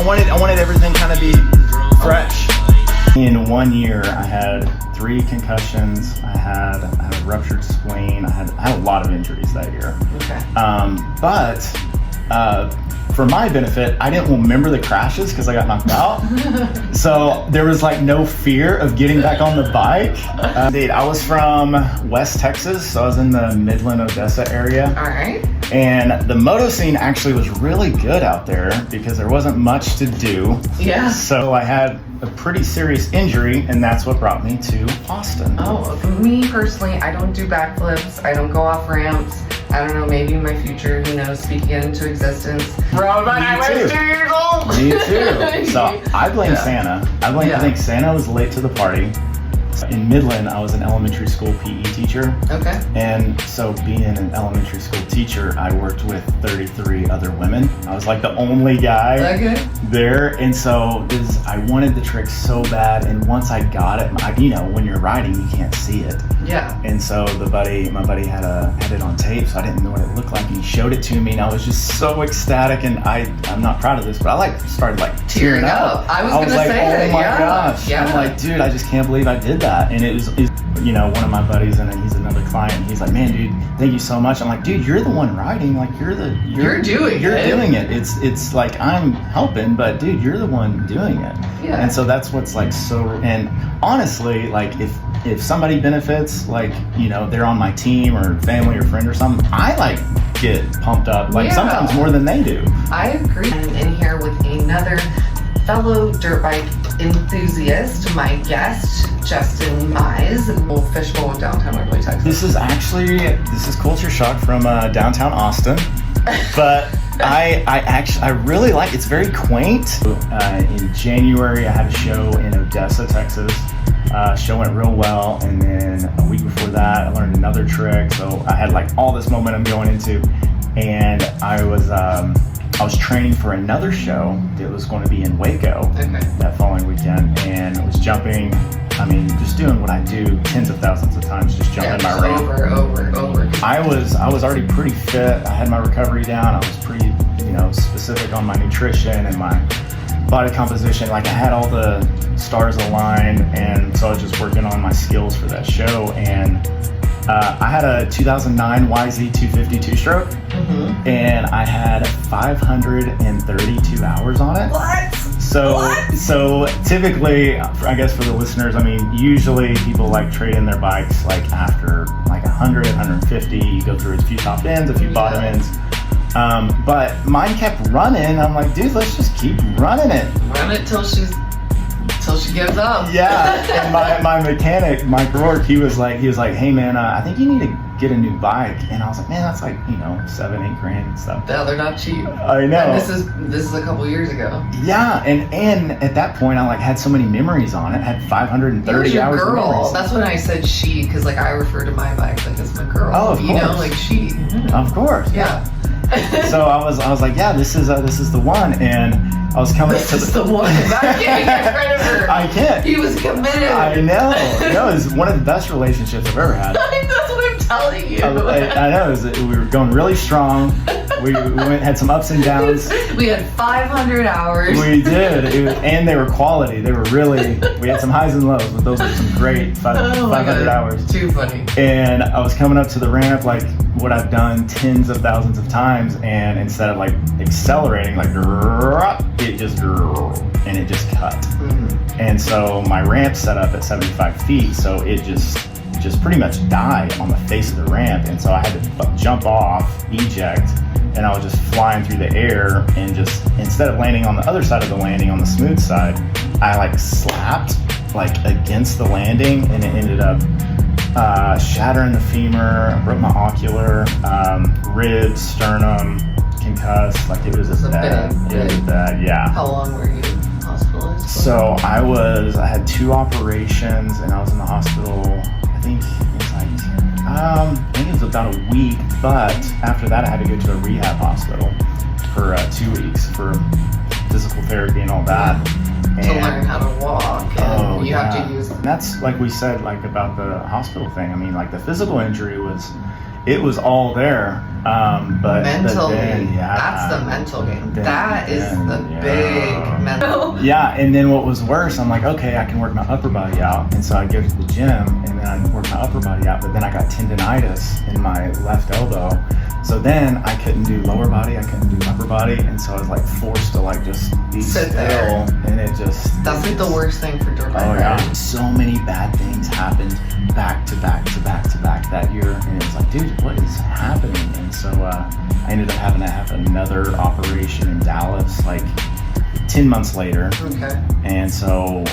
I wanted everything kind of be fresh. In 1 year, I had 3 concussions. I had a ruptured spleen. I had a lot of injuries that year. Okay. But for my benefit, I didn't remember the crashes because I got knocked out. So there was like no fear of getting back on the bike. I was from West Texas, so I was in the Midland, Odessa area. All right. And the moto scene actually was really good out there because there wasn't much to do. Yeah. So I had a pretty serious injury, and that's what brought me to Austin. Oh, me personally, I don't do backflips. I don't go off ramps. I don't know, maybe in my future, who knows, speak it into existence. Bro, but I was 2 years old. Me too. So I blame Santa. I think Santa was late to the party. In Midland, I was an elementary school PE teacher. Okay. And so being an elementary school teacher, I worked with 33 other women. I was like the only guy there. And so I wanted the trick so bad. And once I got it, when you're riding, you can't see it. Yeah. And so my buddy had it on tape, so I didn't know what it looked like. And he showed it to me, and I was just so ecstatic. And I'm not proud of this, but I started tearing up. I was gonna like, say oh my gosh. Yeah. I'm like, dude, I just can't believe I did that. And it was one of my buddies, and he's another client. He's like, man, dude, thank you so much. I'm like, dude, you're the one riding. Like, you're doing it. It's like I'm helping, but dude, you're the one doing it. Yeah. And so that's what's so. And honestly, if somebody benefits, they're on my team or family or friend or something, I get pumped up sometimes more than they do. I agree. I'm in here with another fellow dirt bike enthusiast, my guest, Justin Mize, Fishbowl, downtown Waverly, Texas. This is Culture Shock from downtown Austin, but I really like it's very quaint. In January, I had a show in Odessa, Texas. Show went real well, and then a week before that, I learned another trick. So I had all this momentum going into, and I was training for another show that was going to be in Waco that following weekend, and I was jumping. Just doing what I do tens of thousands of times, just jumping my ramp. Over. I was already pretty fit. I had my recovery down. I was pretty, specific on my nutrition and my body composition. I had all the stars aligned, and so I was just working on my skills for that show. And I had a 2009 YZ 250 two-stroke, and I had 532 hours on it. What? So typically, I guess for the listeners, usually people trade in their bikes after 100, 150. You go through a few top ends, a few bottom ends. But mine kept running. I'm like, dude, let's just keep running it. Run it till she gives up. Yeah. And my mechanic, Mike Rourke, he was like, hey man, I think you need to get a new bike. And I was like, man, that's $7-8 grand and stuff. No, they're not cheap. I know. And this is a couple years ago. Yeah, and at that point I had so many memories on it. I had 530 hours of memories. That's when I said she, because I refer to my bike as my girl. Oh, of course. She. Mm-hmm. Of course. Yeah. So I was like, yeah, this is the one, and I was coming up to the one. I can't get credit for. I can't. He was committed. I know. It was one of the best relationships I've ever had. That's what I'm telling you. I know. We were going really strong. We had some ups and downs. We had 500 hours. We did, and they were quality. They were really. We had some highs and lows, but those were some great 500 hours. Too funny. And I was coming up to the ramp what I've done tens of thousands of times, and instead of accelerating, it just cut. Mm-hmm. And so my ramp set up at 75 feet, so it just pretty much died on the face of the ramp, and so I had to jump off, eject, and I was just flying through the air, and just instead of landing on the other side of the landing on the smooth side, I slapped against the landing, and it ended up shattering the femur, broke my ocular, ribs, sternum, concussed. It was bad. It was bad. Yeah. How long were you hospitalized? So I had 2 operations, and I was in the hospital. I think it was about a week, but after that I had to go to a rehab hospital for 2 weeks for physical therapy and all that. To learn how to walk, and have to use. And that's we said about the hospital thing. The physical injury was it was all there. But mentally, then, that's the mental game. That is the yeah. big mental. Yeah, and then what was worse, I'm like, okay, I can work my upper body out. And so I'd go to the gym and then I'd work my upper body out, but then I got tendonitis in my left elbow. So then I couldn't do lower body, I couldn't do upper body. And so I was like forced to like just be Sit still. there. And That's like the worst thing for dirt bike Oh yeah. riding. So many bad things happened back to back to back to back that year. And it was like, dude, what is happening? And so I ended up having to have another operation in Dallas like 10 months later. Okay. And so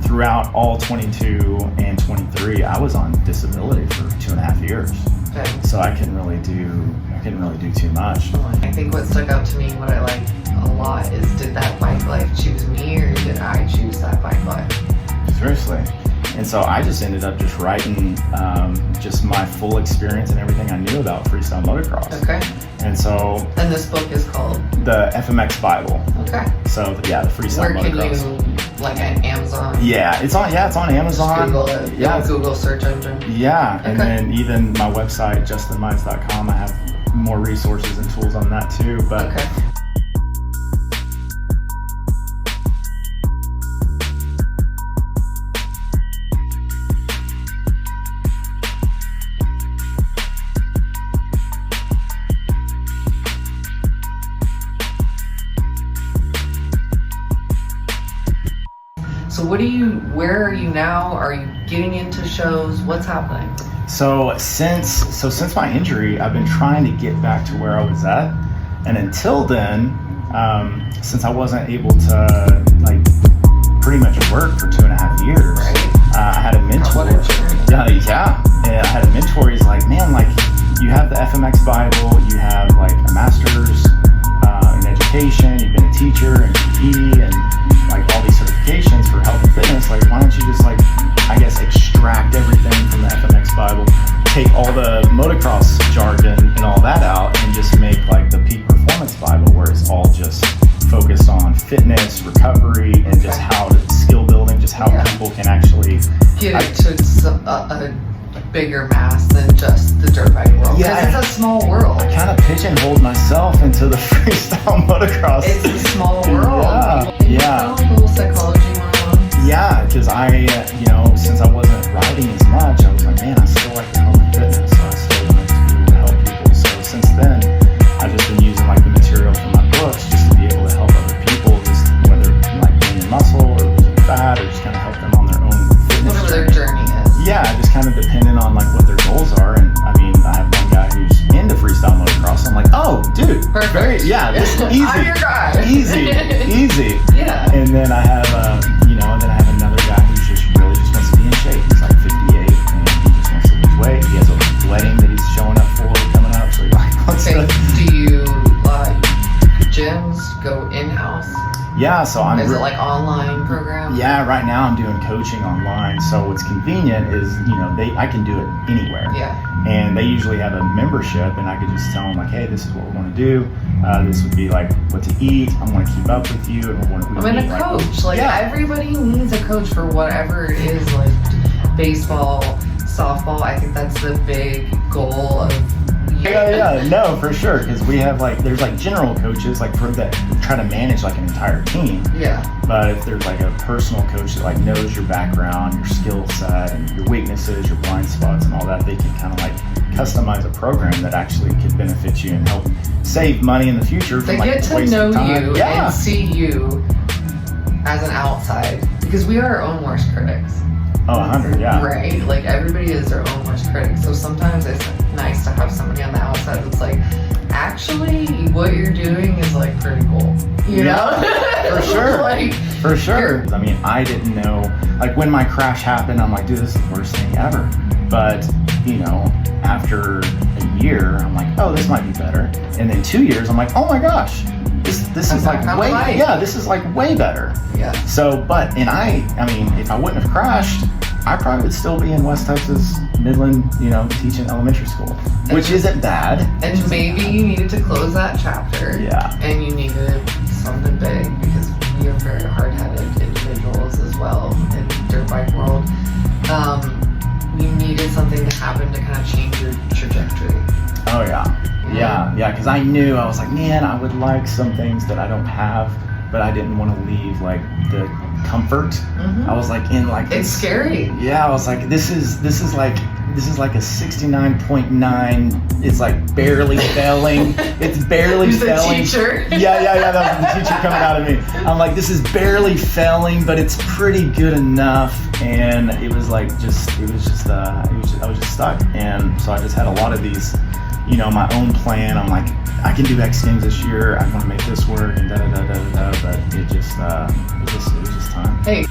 throughout all 22 and 23, I was on disability for 2.5 years. Okay. So I couldn't really do too much. I think what stuck out to me, what I like a lot, is did that bike life choose me or did I choose that bike life? Seriously. And so I just ended up just writing just my full experience and everything I knew about freestyle motocross. Okay. And so And this book is called? the FMX Bible. Okay. So yeah, the freestyle Where can motocross. you, like at Amazon? Yeah, it's on Amazon. Just Google it. Yeah, Yeah, Google search engine. yeah, and Okay. then even my website, justinmize.com, I have more resources and tools on that too. But Okay. So where are you now? Are you getting into shows? What's happening? So since my injury, I've been trying to get back to where I was at, and until then, since I wasn't able to like pretty much work for 2.5 years, Right. I had a mentor. What a journey. Yeah. I had a mentor. He's like, man, like you have the FMX Bible, you have like a master's in education, you've been a teacher and PE and like all these certifications for health and fitness. Like, why don't you just like, I guess, extract everything from the FMX Bible, take all the motocross jargon and all that out, and just make like the Peak Performance Bible, where it's all just focused on fitness, recovery, and just how to skill building, just how Yeah. people can actually Get it to a bigger mass than just the dirt bike world. Yeah. Because it's a small world. I kind of pigeonholed myself into the freestyle motocross. It's a small world. Yeah. Like a little psychology 101. Yeah, because since I wasn't riding as much, I was like, man, I still like the health and fitness, so I still wanted to be able to help people. So since then, I've just been using like the material from my books just to be able to help other people, just whether like gaining muscle or losing fat, or just kind of help them on their own fitness Whatever their journey. journey is. Yeah, just kind of depending on like what their goals are. And I mean, I have one guy who's into freestyle motocross. I'm like, oh, dude, Perfect. this is easy. I'm your guy. easy. Yeah. And then I have, another guy who just wants to be in shape. He's like 58 and he just wants to lose weight. He has a wedding that he's showing up for coming up, so he like wants Okay. to. Do you gyms go in-house? Yeah, so I'm. Is it like online program? Yeah, right now I'm doing coaching online. So what's convenient is, I can do it anywhere. Yeah. And they usually have a membership, and I could just tell them like, hey, this is what we want to do. This would be like what to eat. I want to keep up with you, and we I mean, a coach. Like everybody needs a coach for whatever it is, like baseball, softball. I think that's the big goal of. Yeah, no, for sure. Because we have there's general coaches for that try to manage an entire team. Yeah. But if there's a personal coach that knows your background, your skill set, and your weaknesses, your blind spots, and all that, they can kind of customize a program that actually could benefit you and help save money in the future. They from, get to wasting know time. you Yeah. and see you as an outside, because we are our own worst critics. Oh, 100, yeah. Right? Like everybody is their own worst critic. So sometimes it's nice to have somebody on the outside that's like, actually, what you're doing is pretty cool. You know? For sure. For sure. You're- I mean, I didn't know, when my crash happened, I'm like, dude, this is the worst thing ever. But, after a year, I'm like, oh, this might be better. And then 2 years, I'm like, oh my gosh, this is this is way better. Yeah. So, I mean, if I wouldn't have crashed, I probably would still be in West Texas, Midland, teaching elementary school, which isn't bad. And maybe you needed to close that chapter. Yeah. And you needed something big, because we are very hard-headed individuals as well in the dirt bike world. you needed something to happen to kind of change your trajectory. Oh yeah, because I knew, I was like, man, I would like some things that I don't have, but I didn't want to leave like the comfort. I was like in like It's scary. Yeah, I was like, this is like a 69.9. It's like barely failing. It's barely Who's the failing. teacher? Yeah. That was the teacher coming out of me. I'm like, this is barely failing, but it's pretty good enough. And it was like I was just stuck. And so I just had a lot of these, you know, my own plan. I'm like, I can do X Games this year. I'm gonna make this work, and da da da da da. But it was just time. Hey.